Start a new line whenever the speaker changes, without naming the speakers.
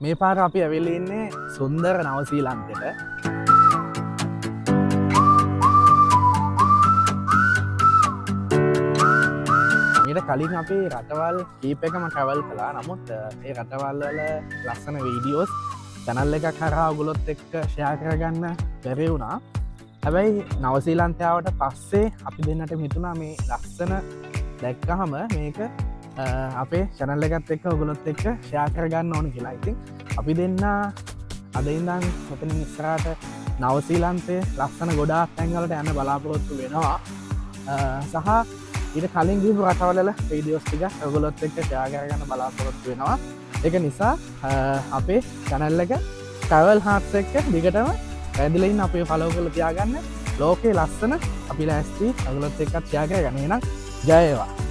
මේ පාර අපි ඇවිල්ලා ඉන්නේ සුන්දර නවසීලන්තෙට. මීට කලින් අපි රටවල් කීප එකම ට්‍රැවල් කළා. නමුත් ඒ රටවල් වල ලස්සන වීඩියෝස් channel එකක් හරහා ඔයගොල්ලොත් එක්ක ෂෙයා කරගන්න බැරි වුණා. හැබැයි නවසීලන්තය ආවට පස්සේ අපි දෙන්නට හිතුණා මේ ලස්සන දැක්කහම මේක අපේ channel එකත් එක්ක ඔයගොල්ලොත් එක්ක ෂෙයා කරගන්න ඕන කියලා. ඉතින් අපි දෙන්න අද ඉඳන් මෙතනින් ඉස්සරහට නවසීලන්තයේ ලස්සන ගොඩාක් තැන්වලට යන්න බලාපොරොත්තු වෙනවා. සහ ඊට කලින් ගිහපු රටවල වීඩියෝස් ටික ඔයගොල්ලොත් එක්ක ෂෙයා කරගන්න බලාපොරොත්තු වෙනවා. ඒක නිසා අපේ channel එක travel hearts එක්ක දිගටම ඇදලා ඉන්න අපේ follow කරලා තියාගන්න. ලෝකේ ලස්සන අපි ලෑස්ති ඔයගොල්ලොත් එක්කත් ෂෙයා කරගන්න. එහෙනම් ජය වේවා.